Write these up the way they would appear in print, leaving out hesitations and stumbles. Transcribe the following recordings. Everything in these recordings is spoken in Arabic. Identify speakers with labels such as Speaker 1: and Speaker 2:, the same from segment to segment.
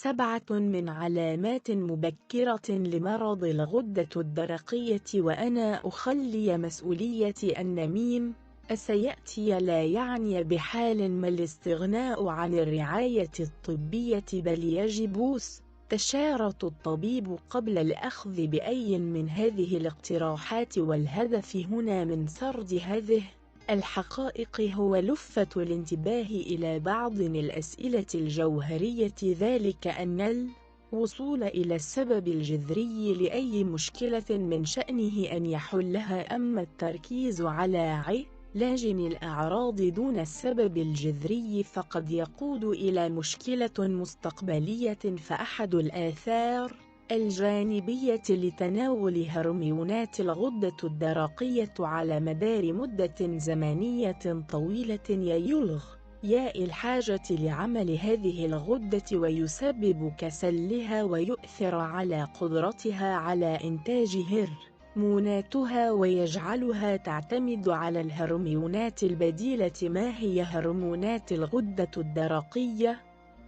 Speaker 1: 7 من علامات مبكرة لمرض الغدة الدرقية وأنا أخلي مسؤولية أن ميم سيأتي لا يعني بحال ما الاستغناء عن الرعاية الطبية، بل يجب استشارة الطبيب قبل الأخذ بأي من هذه الاقتراحات. والهدف هنا من سرد هذه الحقائق هو لفت الانتباه إلى بعض الأسئلة الجوهرية، ذلك أن الوصول إلى السبب الجذري لأي مشكلة من شأنه أن يحلها، أما التركيز على علاج الأعراض دون السبب الجذري فقد يقود إلى مشكلة مستقبلية. فأحد الآثار الجانبية لتناول هرمونات الغدة الدرقية على مدار مدة زمنية طويلة يلغي الحاجة لعمل هذه الغدة ويسبب كسلها ويؤثر على قدرتها على إنتاج هرموناتها ويجعلها تعتمد على الهرمونات البديلة. ما هي هرمونات الغدة الدرقية؟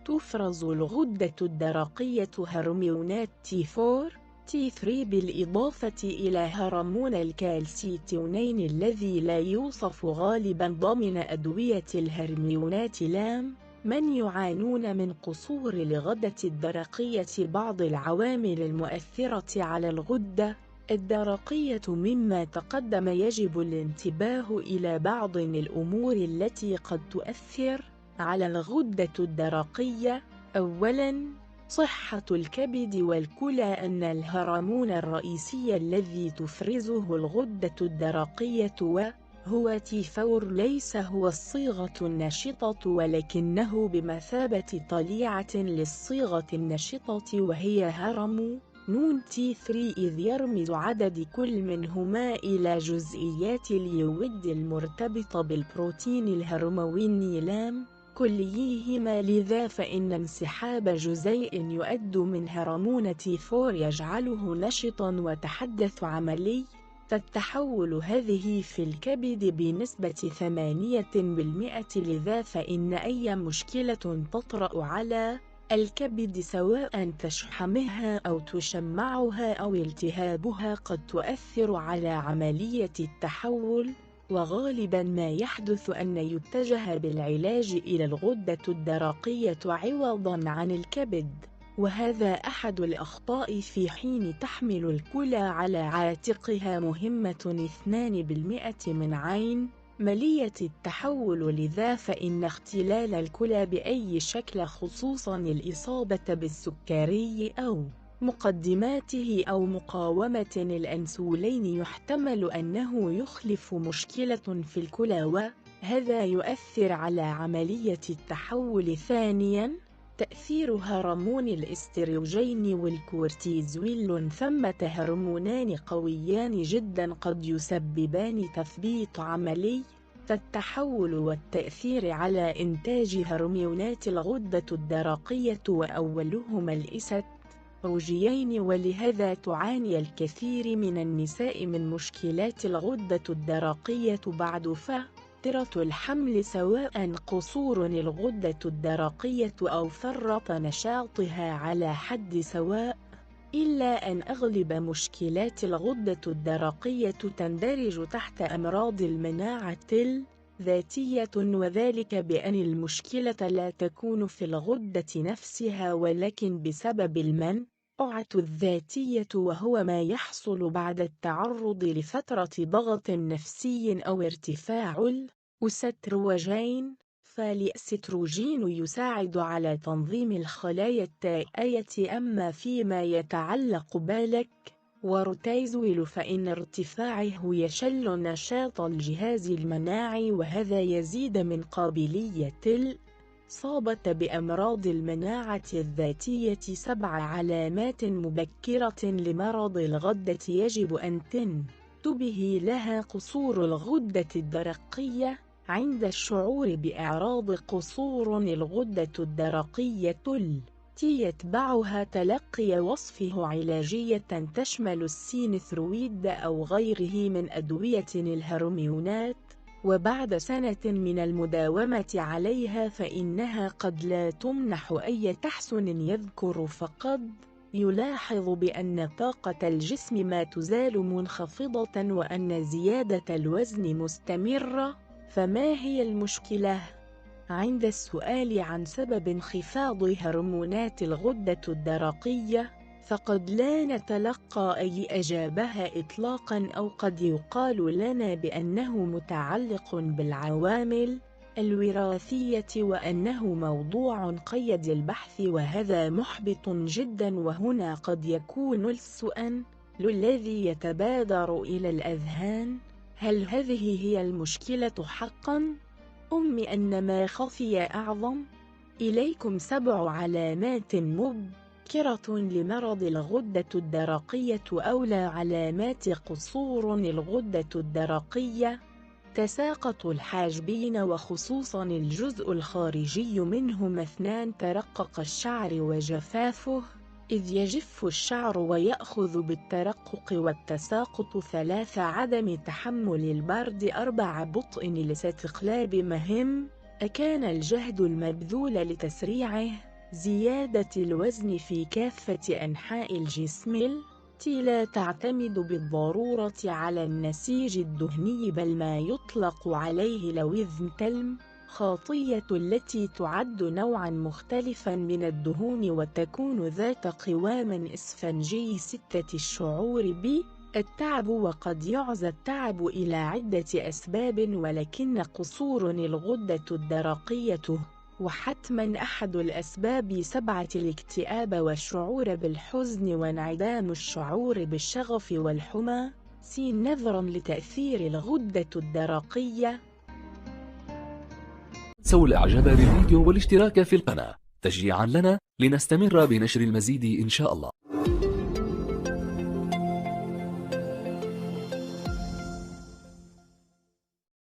Speaker 1: تفرز الغدة الدرقية هرمونات T4 T3 بالإضافة إلى هرمون الكالسيتونين الذي لا يوصف غالبا ضمن أدوية الهرمونات لام. من يعانون من قصور الغدة الدرقية؟ بعض العوامل المؤثرة على الغدة الدرقية مما تقدم يجب الانتباه إلى بعض الأمور التي قد تؤثر على الغدة الدرقية. أولاً، صحة الكبد والكلى. أن الهرمون الرئيسي الذي تفرزه الغدة الدرقية وهو T4 ليس هو الصيغة النشطة، ولكنه بمثابة طليعة للصيغة النشطة وهي هرمون T3، إذ يرمز عدد كل منهما إلى جزيئات اليود المرتبطة بالبروتين الهرموني لام كليهما. لذا فإن انسحاب جزيء يؤد من هرمون T4 يجعله نشطا وتحدث عملية التحول هذه في الكبد بنسبة 8%. لذا فإن أي مشكلة تطرأ على الكبد سواء تشحمها أو تشمعها أو التهابها قد تؤثر على عملية التحول، وغالبا ما يحدث أن يتجه بالعلاج إلى الغدة الدرقية عوضا عن الكبد، وهذا أحد الأخطاء في حين تحمل الكلى على عاتقها مهمة 2% من عملية التحول. لذا فإن اختلال الكلى بأي شكل خصوصا الإصابة بالسكري أو مقدماته أو مقاومة الأنسولين يحتمل أنه يخلف مشكلة في الكلى، وهذا يؤثر على عملية التحول. ثانياً، تأثير هرمون الاستروجين والكورتيزول. ثمة هرمونان قويان جدا قد يسببان تثبيط عملية التحول والتأثير على إنتاج هرمونات الغدة الدرقية، وأولهما الإستروجين. ولهذا تعاني الكثير من النساء من مشكلات الغدة الدرقية بعد فترة الحمل، سواء قصور الغدة الدرقية أو فرط نشاطها على حد سواء. إلا أن أغلب مشكلات الغدة الدرقية تندرج تحت أمراض المناعة الذاتية، وذلك بأن المشكلة لا تكون في الغدة نفسها ولكن بسبب المناعة الذاتية، وهو ما يحصل بعد التعرض لفترة ضغط نفسي أو ارتفاع الأستروجين. فالإستروجين يساعد على تنظيم الخلايا التائية. أما فيما يتعلق بالك وروتيزول فإن ارتفاعه يشل نشاط الجهاز المناعي، وهذا يزيد من قابلية الإصابة بأمراض المناعة الذاتية. 7 علامات مبكرة لمرض الغدة يجب أن تنتبه لها. قصور الغدة الدرقية. عند الشعور بأعراض قصور الغدة الدرقية يتبعها تلقي وصفه علاجية تشمل السينثرويد أو غيره من أدوية الهرمونات وبعد سنة من المداومة عليها فإنها قد لا تمنح أي تحسن. يذكر فقد يلاحظ بأن طاقة الجسم ما تزال منخفضة وأن زيادة الوزن مستمرة. فما هي المشكلة؟ عند السؤال عن سبب انخفاض هرمونات الغدة الدرقية فقد لا نتلقى أي إجابة إطلاقاً، أو قد يقال لنا بأنه متعلق بالعوامل الوراثية وأنه موضوع قيد البحث، وهذا محبط جداً. وهنا قد يكون السؤال الذي يتبادر إلى الأذهان: هل هذه هي المشكلة حقاً؟ أن ما خفي أعظم. إليكم 7 علامات مبكرة لمرض الغدة الدرقية أو لا علامات قصور الغدة الدرقية. تساقط الحاجبين وخصوصا الجزء الخارجي منهما. 2 ترقق الشعر وجفافه إذ يجف الشعر ويأخذ بالترقق والتساقط. 3 عدم تحمل البرد. 4 بطء الاستقلاب مهم أكان الجهد المبذول لتسريعه. زيادة الوزن في كافة أنحاء الجسم التي لا تعتمد بالضرورة على النسيج الدهني بل ما يطلق عليه لويزن خاطية التي تعد نوعا مختلفا من الدهون وتكون ذات قوام إسفنجي. 6 الشعور بالتعب، وقد يعزى التعب إلى عدة أسباب ولكن قصور الغدة الدرقية وحتما أحد الأسباب. 7 الاكتئاب والشعور بالحزن وانعدام الشعور بالشغف والحمى. نظرا لتأثير الغدة الدرقية.
Speaker 2: تنسوا الإعجاب بالفيديو والاشتراك في القناة تشجيعا لنا لنستمر بنشر المزيد إن شاء الله.